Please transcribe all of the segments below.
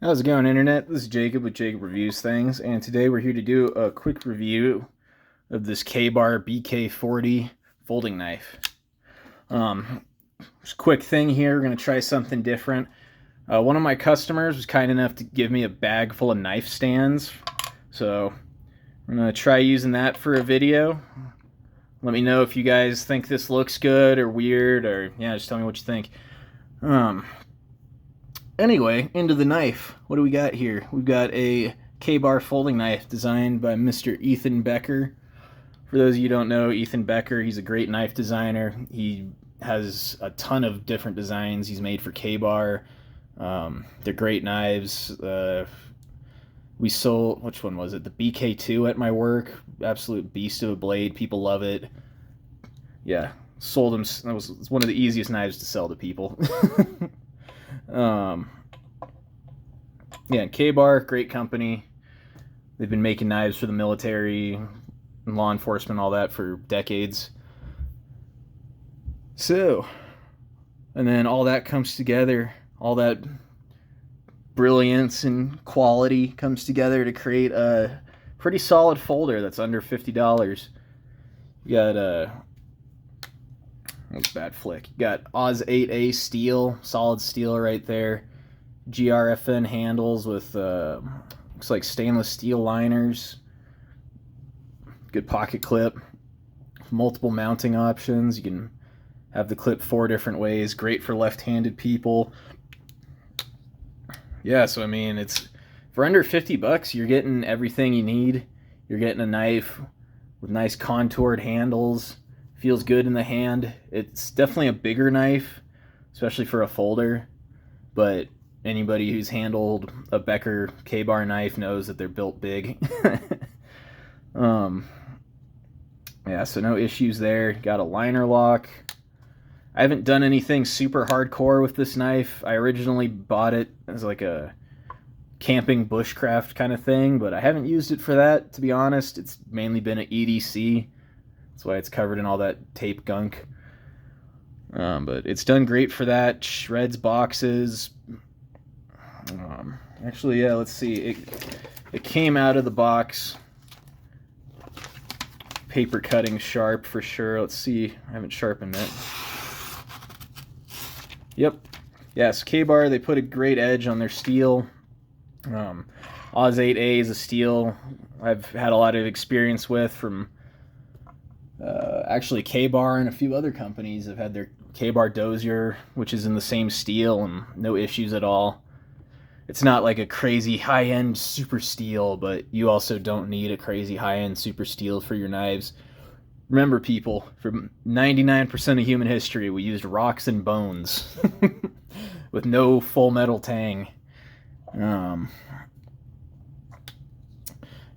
How's it going, Internet? This is Jacob with Jacob Reviews Things, and today we're here to do a quick review of this Ka-Bar BK40 folding knife. Just a quick thing here, we're going to try something different. One of my customers was kind enough to give me a bag full of knife stands, so I'm going to try using that for a video. Let me know if you guys think this looks good or weird, or yeah, just tell me what you think. Anyway, into the knife. What do we got here? We've got a Ka-Bar folding knife designed by Mr. Ethan Becker. For those of you who don't know, Ethan Becker, he's a great knife designer. He has a ton of different designs he's made for Ka-Bar. They're great knives. We sold, which one was it? The BK2 at my work. Absolute beast of a blade. People love it. Yeah, sold them. That was one of the easiest knives to sell to people. Yeah, Ka-Bar, great company. They've been making knives for the military, and law enforcement, all that for decades. So, and then all that comes together, all that brilliance and quality comes together to create a pretty solid folder that's under $50. You got that's a bad flick. You got Oz 8A steel, solid steel right there. GRFN handles with looks like stainless steel liners. Good pocket clip. Multiple mounting options. You can have the clip 4 different ways. Great for left-handed people. Yeah, so I mean, it's for under $50, you're getting everything you need. You're getting a knife with nice contoured handles. Feels good in the hand. It's definitely a bigger knife, especially for a folder, but anybody who's handled a Becker Ka-Bar knife knows that they're built big. Yeah, so no issues there. Got a liner lock. I haven't done anything super hardcore with this knife. I originally bought it as like a camping bushcraft kind of thing, but I haven't used it for that, to be honest. It's mainly been an EDC. That's why it's covered in all that tape gunk. But it's done great for that. Shreds boxes. Actually, yeah, let's see. It came out of the box. Paper cutting sharp for sure. Let's see. I haven't sharpened it. Yep. Yes, Ka-Bar, they put a great edge on their steel. Oz 8A is a steel I've had a lot of experience with from actually Ka-Bar and a few other companies have had their Ka-Bar Dozier, which is in the same steel and no issues at all. It's not like a crazy high-end super steel, but you also don't need a crazy high-end super steel for your knives. Remember, people, for 99% of human history, we used rocks and bones with no full metal tang.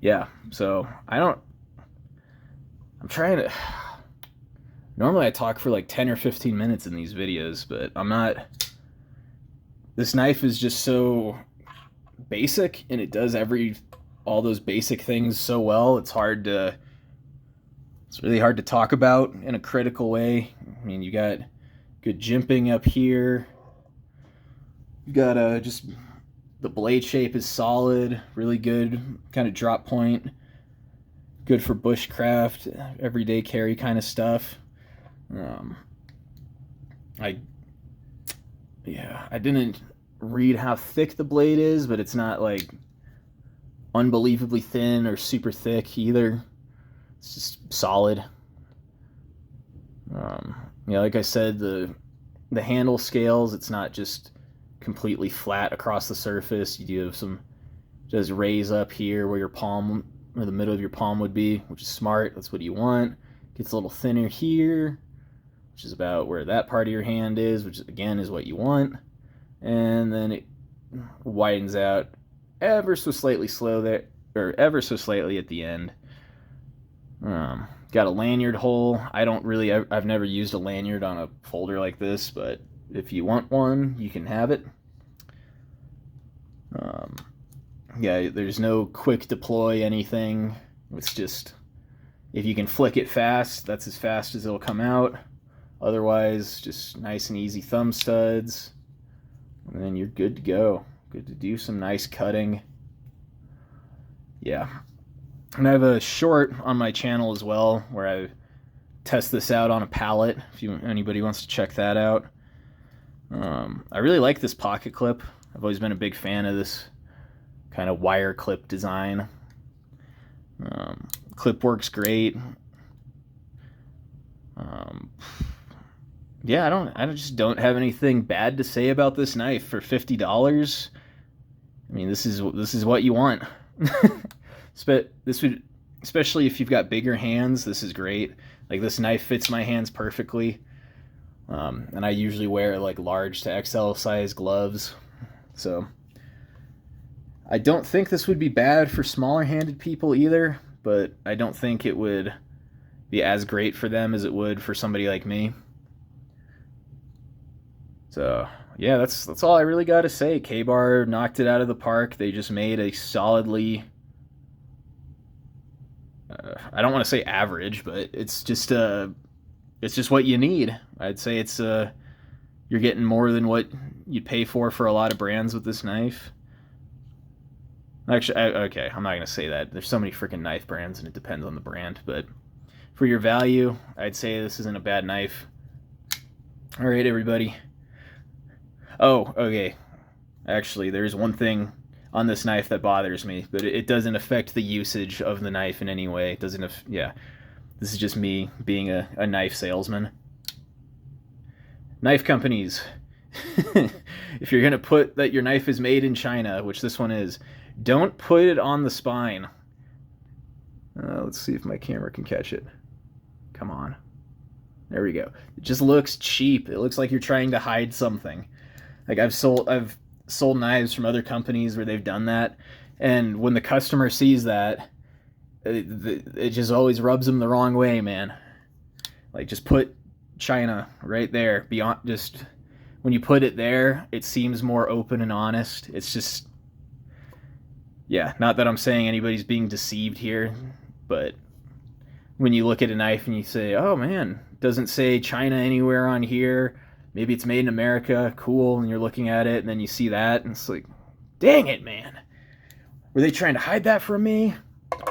Yeah, so I'm trying to... Normally I talk for like 10 or 15 minutes in these videos, but I'm not... This knife is just so basic, and it does all those basic things so well. It's really hard to talk about in a critical way. I mean, you got good jimping up here. You got just the blade shape is solid, really good kind of drop point. Good for bushcraft, everyday carry kind of stuff. I didn't read how thick the blade is, but it's not like unbelievably thin or super thick either. It's just solid. Like I said, the handle scales, it's not just completely flat across the surface. You do have some just raise up here where your palm or the middle of your palm would be, which is smart. That's what you want. Gets a little thinner here, which is about where that part of your hand is, which again is what you want. And then it widens out ever so slightly ever so slightly at the end. Got a lanyard hole. I've never used a lanyard on a folder like this, but if you want one, you can have it. Yeah, there's no quick deploy anything. It's just, if you can flick it fast, that's as fast as it'll come out. Otherwise, just nice and easy thumb studs, and then you're good to go. Good to do some nice cutting. Yeah. And I have a short on my channel as well where I test this out on a pallet if anybody wants to check that out. I really like this pocket clip. I've always been a big fan of this kind of wire clip design. Clip works great. Yeah, I just don't have anything bad to say about this knife for $50. I mean, this is what you want. This would, especially if you've got bigger hands, this is great. Like, this knife fits my hands perfectly. And I usually wear like large to XL size gloves. So I don't think this would be bad for smaller handed people either, but I don't think it would be as great for them as it would for somebody like me. So yeah, that's all I really got to say. Ka-Bar knocked it out of the park. They just made a solidly, I don't want to say average, but it's just what you need. I'd say it's you're getting more than what you'd pay for a lot of brands with this knife. Actually, okay, I'm not gonna say that. There's so many freaking knife brands, and it depends on the brand. But for your value, I'd say this isn't a bad knife. All right, everybody. Oh, okay. Actually, there's one thing on this knife that bothers me, but it doesn't affect the usage of the knife in any way. It doesn't. Yeah. This is just me being a knife salesman. Knife companies, if you're going to put that your knife is made in China, which this one is, don't put it on the spine. Let's see if my camera can catch it. Come on. There we go. It just looks cheap. It looks like you're trying to hide something. Like, I've sold knives from other companies where they've done that, and when the customer sees that, it just always rubs them the wrong way, man. Like, just put China right there. Beyond, just when you put it there, it seems more open and honest. It's just, yeah, not that I'm saying anybody's being deceived here, but when you look at a knife and you say, oh man, it doesn't say China anywhere on here, maybe it's made in America, cool, and you're looking at it and then you see that and it's like, dang it, man, were they trying to hide that from me?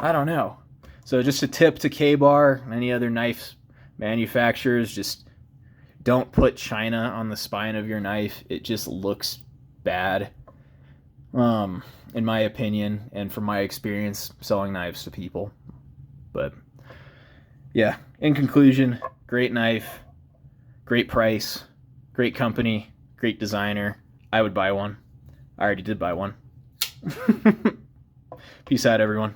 I don't know. So just a tip to Ka-Bar and any other knife manufacturers, just don't put China on the spine of your knife. It just looks bad, in my opinion, and from my experience selling knives to people. But yeah, in conclusion, great knife, great price, great company, great designer. I would buy one. I already did buy one. Peace out, everyone.